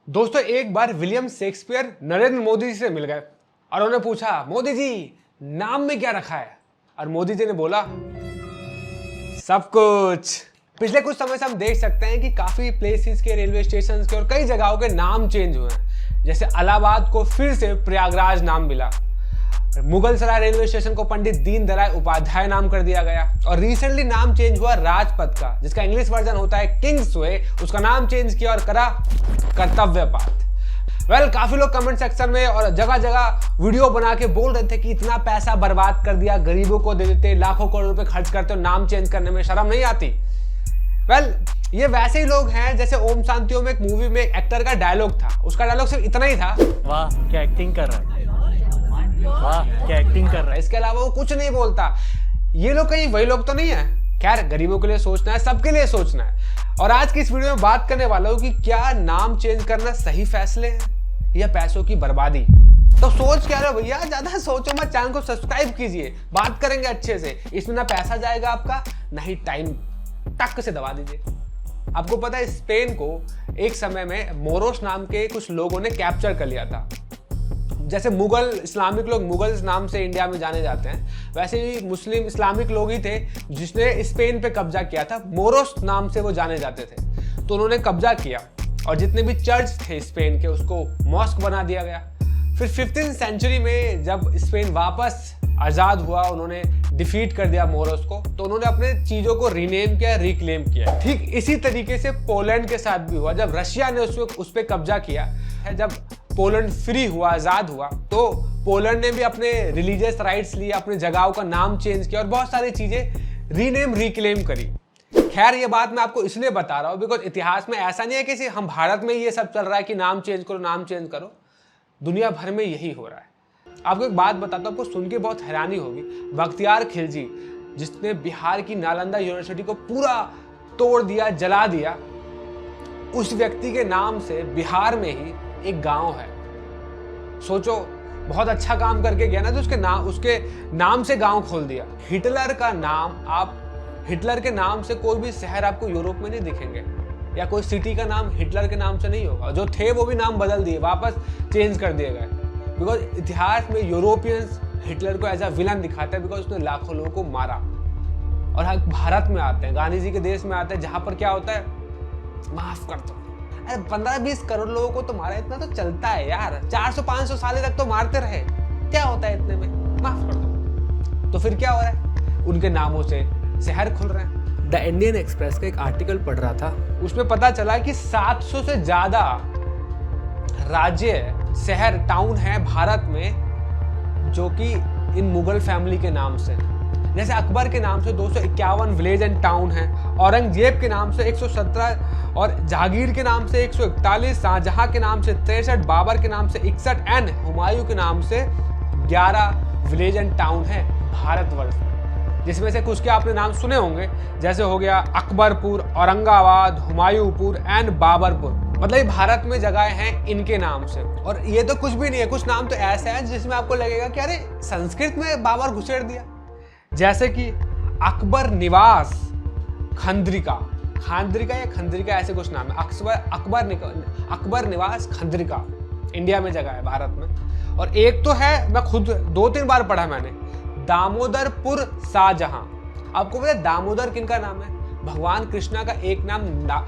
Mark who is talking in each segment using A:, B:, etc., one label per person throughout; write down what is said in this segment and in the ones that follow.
A: दोस्तों एक बार William Shakespeare Narendra Modi ji से मिल गए और उन्होंने पूछा, मोदी जी नाम में क्या रखा है? और मोदी जी ने बोला, सब कुछ। पिछले कुछ समय से हम देख सकते हैं कि काफी प्लेसेस के, रेलवे स्टेशन के और कई जगहों के नाम चेंज हुए हैं। जैसे इलाहाबाद को फिर से प्रयागराज नाम मिला, मुगल सराय रेलवे स्टेशन को पंडित दीनदयाल उपाध्याय नाम कर दिया गया, और रिसेंटली नाम चेंज हुआ राजपथ का, जिसका इंग्लिश वर्जन होता है किंग्स वे, उसका नाम चेंज किया और करा कर्तव्य पथ। काफी लोग कमेंट सेक्शन में और जगह जगह वीडियो बना के बोल रहे थे कि इतना पैसा बर्बाद कर दिया, गरीबों को दे देते, लाखों करोड़ रुपए खर्च करते हो, नाम चेंज करने में शर्म नहीं आती? ये वैसे ही लोग हैं जैसे ओम शांति ओम एक मूवी में एक एक्टर का डायलॉग था, उसका डायलॉग सिर्फ इतना ही था,
B: वाह क्या एक्टिंग कर रहा है, वाह क्या एक्टिंग कर रहा है।
A: इसके अलावा वो कुछ नहीं बोलता। ये लोग कहीं वही लोग तो नहीं है? खैर, गरीबों के लिए सोचना है, सबके लिए सोचना है। और आज की इस वीडियो में बात करने वाला हूं कि क्या नाम चेंज करना सही फैसले हैं या पैसों की बर्बादी। तो सोच क्या रहे हो भैया, ज्यादा सोचो मत, चैनल को सब्सक्राइब कीजिए, बात करेंगे अच्छे से। इसमें ना पैसा जाएगा आपका, ना ही टाइम, टक से दबा दीजिए। आपको पता है स्पेन को एक समय में मोरोस नाम के कुछ लोगों ने कैप्चर कर लिया था। जैसे मुगल इस्लामिक लोग मुगल्स नाम से इंडिया में जाने जाते हैं, वैसे ही मुस्लिम इस्लामिक लोग ही थे जिसने स्पेन पे कब्जा किया था। मोरोस नाम से वो जाने जाते थे, तो उन्होंने कब्जा किया और जितने भी चर्च थे स्पेन के, उसको मॉस्क बना दिया गया। फिर 15वीं सेंचुरी में जब स्पेन वापस आज़ाद हुआ, उन्होंने डिफीट कर दिया मोरोस को, तो उन्होंने अपने चीज़ों को रीनेम किया, रिक्लेम किया। ठीक इसी तरीके से पोलैंड के साथ भी हुआ। जब रशिया ने उस पर कब्जा किया, जब पोलैंड फ्री हुआ, आज़ाद हुआ, तो पोलैंड ने भी अपने रिलीजियस राइट्स लिए, अपने जगहों का नाम चेंज किया और बहुत सारी चीज़ें रीनेम, रिक्लेम करी। खैर, ये बात मैं आपको इसलिए बता रहा हूँ बिकॉज इतिहास में ऐसा नहीं है कि हम भारत में ये सब चल रहा है कि नाम चेंज करो, नाम चेंज करो। दुनिया भर में यही हो रहा है। आपको एक बात बताता हूँ, आपको सुन के बहुत हैरानी होगी। बख्तियार खिलजी, जिसने बिहार की नालंदा यूनिवर्सिटी को पूरा तोड़ दिया, जला दिया, उस व्यक्ति के नाम से बिहार में ही एक गांव है। सोचो, बहुत अच्छा काम करके गया ना, तो उसके नाम से गांव खोल दिया। हिटलर का नाम, हिटलर के नाम से कोई भी शहर आपको यूरोप में नहीं दिखेंगे, या कोई सिटी का नाम हिटलर के नाम से नहीं होगा। जो थे वो भी नाम बदल दिए, वापस चेंज कर दिए गए। बिकॉज इतिहास में यूरोपियंस हिटलर को एज अ विलन दिखाते हैं, बिकॉज उसने लाखों लोगों को मारा। और हम भारत में आते हैं, गांधी जी के देश में आते हैं, जहां पर क्या होता है, माफ कर दो, अरे 15-20 करोड़ लोगों को तो मारा, इतना तो चलता है यार, 400-500 साल तक तो मारते रहे, क्या होता है इतने में, माफ कर दो। तो फिर क्या हो रहा है, उनके नामों से शहर खुल रहे हैं। द इंडियन एक्सप्रेस का एक आर्टिकल पढ़ रहा था, उसमें पता चला कि 700 से ज्यादा राज्य, शहर, टाउन है भारत में जो कि इन मुगल फैमिली के नाम से। जैसे अकबर के नाम से 251 विलेज एंड टाउन है, औरंगजेब के नाम से 117, और जहांगीर के नाम से 141, शाहजहां के नाम से 63, बाबर के नाम से 61 एंड हुमायूं के नाम से 11 विलेज एंड टाउन है भारतवर्ष में। जिसमें से कुछ के आपने नाम सुने होंगे, जैसे हो गया अकबरपुर, औरंगाबाद, हुमायूंपुर एंड बाबरपुर। मतलब ये भारत में जगह हैं इनके नाम से। और ये तो कुछ भी नहीं है, कुछ नाम तो ऐसे हैं जिसमें आपको लगेगा कि अरे संस्कृत में बाबर घुसेड़ दिया। जैसे कि अकबर निवास खंद्रिका, खांद्रिका या खंद्रिका, ऐसे कुछ नाम है। अकबर निवास खंद्रिका इंडिया में जगह है, भारत में। और एक तो है, मैं खुद 2-3 बार पढ़ा मैंने, दामोदरपुर शाहजहां। आपको पता है दामोदर किनका नाम है? भगवान कृष्णा का एक नाम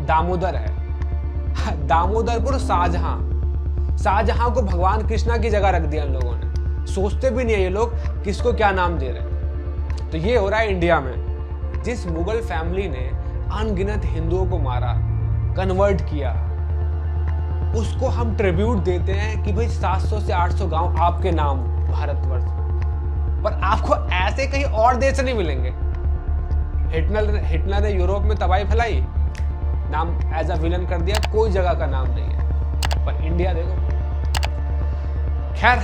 A: दामोदर है। दामोदरपुर शाहजहां, शाहजहां को भगवान कृष्णा की जगह रख दिया इन लोगों ने। सोचते भी नहीं है ये लोग किसको क्या नाम दे रहे हैं। तो ये हो रहा है इंडिया में। जिस मुगल फैमिली ने अनगिनत हिंदुओं को मारा, कन्वर्ट किया, उसको हम ट्रिब्यूट देते हैं कि भाई 700 से 800 गांव आपके नाम भारतवर्ष में। पर आपको ऐसे कहीं और देश नहीं मिलेंगे। हिटलर ने यूरोप में तबाही फैलाई, नाम एज अ विलन कर दिया, कोई जगह का नाम नहीं है। पर इंडिया देखो। खैर,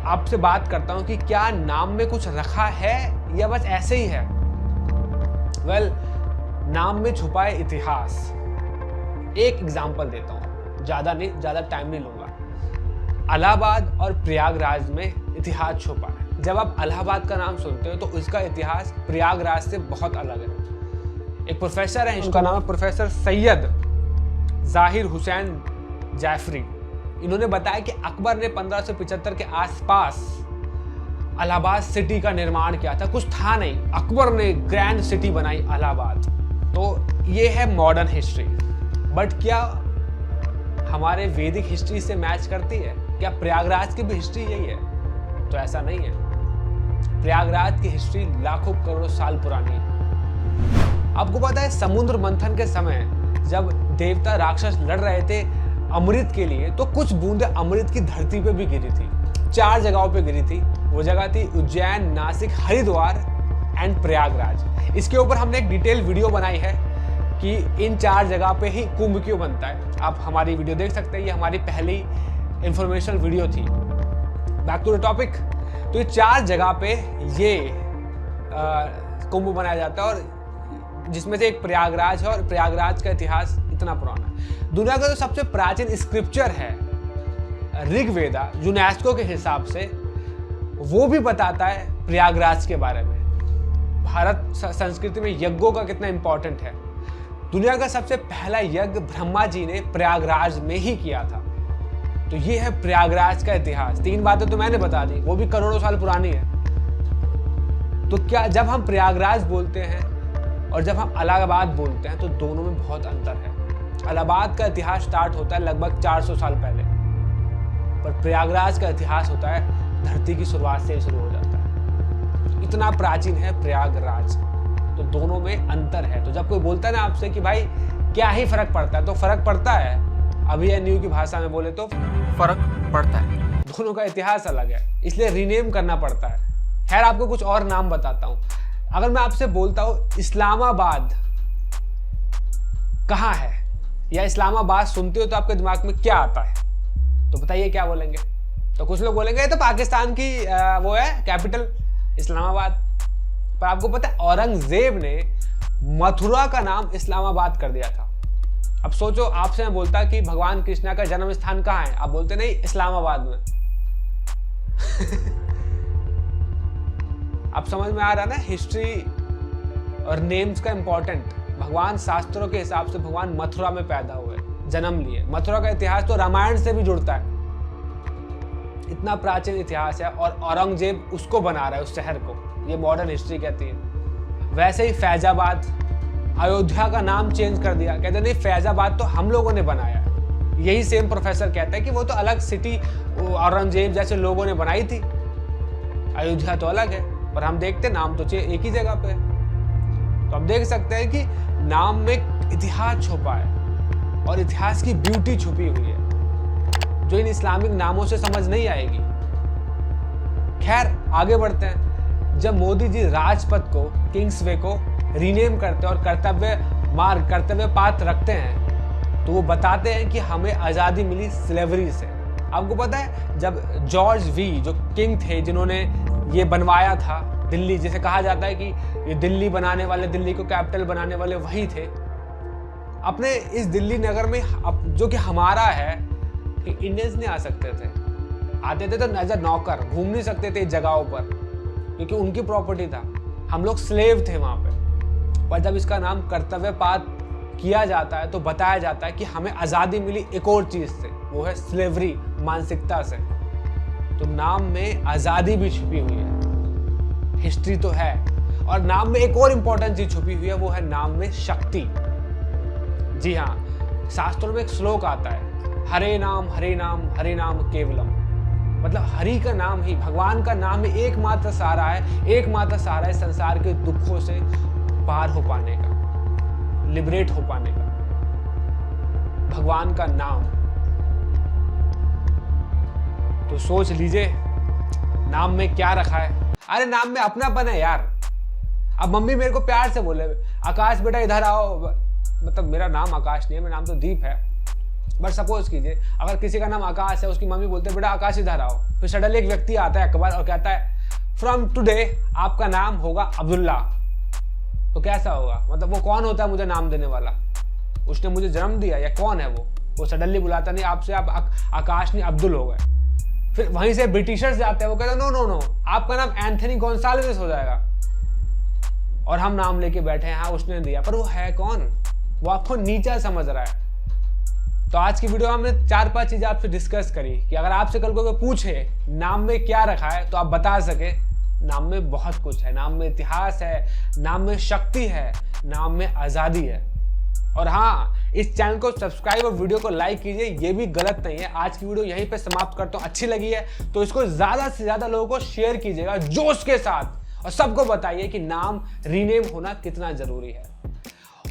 A: आपसे बात करता हूं कि क्या नाम में कुछ रखा है या बस ऐसे ही है? नाम में छुपा है इतिहास। एक एग्जांपल देता हूं, ज्यादा टाइम नहीं लूंगा। इलाहाबाद और प्रयागराज में इतिहास छुपा है। जब आप इलाहाबाद का नाम सुनते हो तो उसका इतिहास प्रयागराज से बहुत अलग है। एक प्रोफेसर है, उनका नाम है प्रोफेसर सैयद जाहिर हुसैन जैफरी, इन्होंने बताया कि अकबर ने 1575 के आसपास इलाहाबाद सिटी का निर्माण किया था। कुछ था नहीं, अकबर ने ग्रैंड सिटी बनाई इलाहाबाद। तो ये है मॉडर्न हिस्ट्री। बट क्या हमारे वैदिक हिस्ट्री से मैच करती है? क्या प्रयागराज की भी हिस्ट्री यही है? तो ऐसा नहीं है। प्रयागराज की हिस्ट्री लाखों करोड़ों साल पुरानी है। आपको पता है समुद्र मंथन के समय जब देवता राक्षस लड़ रहे थे अमृत के लिए, तो कुछ बूंदें अमृत की धरती पे भी गिरी थी। 4 जगहों पे गिरी थी। वो जगह थी उज्जैन, नासिक, हरिद्वार एंड प्रयागराज। इसके ऊपर हमने एक डिटेल वीडियो बनाई है कि इन 4 जगह पे ही कुंभ क्यों बनता है। आप हमारी वीडियो देख सकते हैं, ये हमारी पहली इंफॉर्मेशनल वीडियो थी। Back to the topic. तो ये 4 जगह पे ये कुंभ बनाया जाता है, और जिसमें से एक प्रयागराज है। और प्रयागराज का इतिहास इतना पुराना है। दुनिया का जो सबसे प्राचीन स्क्रिप्चर है ऋग्वेदा, यूनेस्को के हिसाब से, वो भी बताता है प्रयागराज के बारे में। भारत संस्कृति में यज्ञों का कितना इंपॉर्टेंट है। दुनिया का सबसे पहला यज्ञ ब्रह्मा जी ने प्रयागराज में ही किया था। तो ये है प्रयागराज का इतिहास। 3 बातें तो मैंने बता दी, वो भी करोड़ों साल पुरानी है। तो क्या जब हम प्रयागराज बोलते हैं और जब हम इलाहाबाद बोलते हैं, तो दोनों में बहुत अंतर है। इलाहाबाद का इतिहास स्टार्ट होता है लगभग 400 साल पहले, पर प्रयागराज का इतिहास होता है धरती की शुरुआत से ही शुरू हो जाता है। इतना प्राचीन है प्रयागराज। तो दोनों में अंतर है। तो जब कोई बोलता है ना आपसे कि भाई क्या ही फर्क पड़ता है, तो फर्क पड़ता है। अभी या न्यू की भाषा में बोले तो
B: फर्क पड़ता है।
A: दोनों का इतिहास अलग है, इसलिए रीनेम करना पड़ता है। खैर, आपको कुछ और नाम बताता हूं। अगर मैं आपसे बोलता हूं इस्लामाबाद कहाँ है, या इस्लामाबाद सुनते हो तो आपके दिमाग में क्या आता है? तो बताइए क्या बोलेंगे? तो कुछ लोग बोलेंगे ये तो पाकिस्तान की वो है कैपिटल इस्लामाबाद। पर आपको पता है औरंगजेब ने मथुरा का नाम इस्लामाबाद कर दिया था। अब सोचो, आपसे मैं बोलता कि भगवान कृष्णा का जन्म स्थान कहाँ है, आप बोलते नहीं इस्लामाबाद में। अब समझ में आ रहा ना हिस्ट्री और नेम्स का इंपॉर्टेंट। भगवान शास्त्रों के हिसाब से भगवान मथुरा में पैदा हुए, जन्म लिए। मथुरा का इतिहास तो रामायण से भी जुड़ता है। इतना प्राचीन इतिहास है, और औरंगजेब उसको बना रहा है, उस शहर को। ये मॉडर्न हिस्ट्री कहती है। वैसे ही फैजाबाद, अयोध्या का नाम चेंज कर दिया। कहते नहीं फैजाबाद तो हम लोगों ने बनाया है। यही सेम प्रोफेसर कहता है कि वो तो अलग सिटी औरंगजेब जैसे लोगों ने बनाई थी, अयोध्या तो अलग है। पर हम देखते नाम तो एक ही जगह पे है। तो हम देख सकते हैं कि नाम में इतिहास छुपा है, और इतिहास की ब्यूटी छुपी हुई है जो इन इस्लामिक नामों से समझ नहीं आएगी। खैर, आगे बढ़ते हैं। जब मोदी जी राजपथ को, किंग्सवे को रीनेम करते हैं और कर्तव्य पाथ रखते हैं, तो वो बताते हैं कि हमें आज़ादी मिली स्लेवरी से। आपको पता है जब जॉर्ज वी जो किंग थे, जिन्होंने ये बनवाया था दिल्ली, जिसे कहा जाता है कि ये दिल्ली बनाने वाले, दिल्ली को कैपिटल बनाने वाले वही थे। अपने इस दिल्ली नगर में जो कि हमारा है, इंडियंस नहीं आ सकते थे। आते थे तो एज अ नौकर, घूम नहीं सकते थे इस जगहों पर, क्योंकि उनकी प्रॉपर्टी था। हम लोग स्लेव थे वहां पे। पर जब इसका नाम कर्तव्यपात किया जाता है, तो बताया जाता है कि हमें आज़ादी मिली एक और चीज़ से, वो है स्लेवरी, मानसिकता से। तो नाम में आज़ादी भी छुपी हुई है, हिस्ट्री तो है। और नाम में एक और इम्पोर्टेंट चीज़ छुपी हुई है, वो है नाम में शक्ति। जी हाँ, शास्त्रों में एक श्लोक आता है, हरे नाम हरे नाम हरे नाम केवलम। मतलब हरि का नाम ही, भगवान का नाम ही एकमात्र सहारा है, एकमात्र सहारा है संसार के दुखों से पार हो पाने का, लिबरेट हो पाने का। भगवान का नाम। तो सोच लीजिए नाम में क्या रखा है। अरे नाम में अपनापन है यार। अब मम्मी मेरे को प्यार से बोले, आकाश बेटा इधर आओ, मतलब मेरा नाम आकाश नहीं है, मेरा नाम तो दीप है। बट सपोज कीजिए अगर किसी का नाम आकाश है, उसकी मम्मी बोलते बेटा आकाश इधर आओ, फिर सडनली एक व्यक्ति आता है अकबर और कहता है फ्रॉम टुडे आपका नाम होगा अब्दुल्ला। तो कैसा होगा? मतलब वो कौन होता है मुझे नाम देने वाला? उसने मुझे जन्म दिया या कौन है वो सडनली बुलाता नहीं आपसे आप आकाश नहीं अब्दुल हो गए। फिर वहीं से ब्रिटिशर्स जाते हैं, वो कहते हैं नो आपका नाम एंथनी गोंसाल्विस हो जाएगा। और हम नाम लेके बैठे हैं, हाँ उसने दिया, पर वो है कौन? वो आपको नीचा समझ रहा है। तो आज की वीडियो में हमने 4-5 चीजें आपसे डिस्कस करी कि अगर आपसे कल को कोई पूछे नाम में क्या रखा है तो आप बता सके नाम में बहुत कुछ है। नाम में इतिहास है, नाम में शक्ति है, नाम में आजादी है। और हाँ, इस चैनल को सब्सक्राइब और वीडियो को लाइक कीजिए, ये भी गलत नहीं है। आज की वीडियो यहीं पे समाप्त करता हूँ। अच्छी लगी है तो इसको ज्यादा से ज्यादा लोगों को शेयर कीजिएगा जोश के साथ, और सबको बताइए कि नाम रीनेम होना कितना जरूरी है।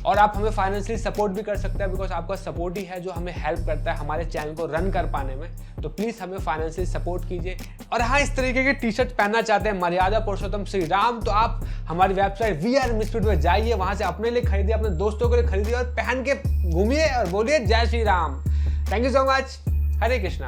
A: और आप हमें फाइनेंशियली सपोर्ट भी कर सकते हैं, बिकॉज आपका सपोर्ट ही है जो हमें हेल्प करता है हमारे चैनल को रन कर पाने में। तो प्लीज हमें फाइनेंशियली सपोर्ट कीजिए। और हाँ, इस तरीके के टी शर्ट पहनना चाहते हैं मर्यादा पुरुषोत्तम श्री राम, तो आप हमारी वेबसाइट VR Misfit में जाइए, वहां से अपने लिए खरीदिए, अपने दोस्तों के लिए खरीदिए और पहन के घूमिए और बोलिए जय Shri Ram. Thank you so much. Hare Krishna.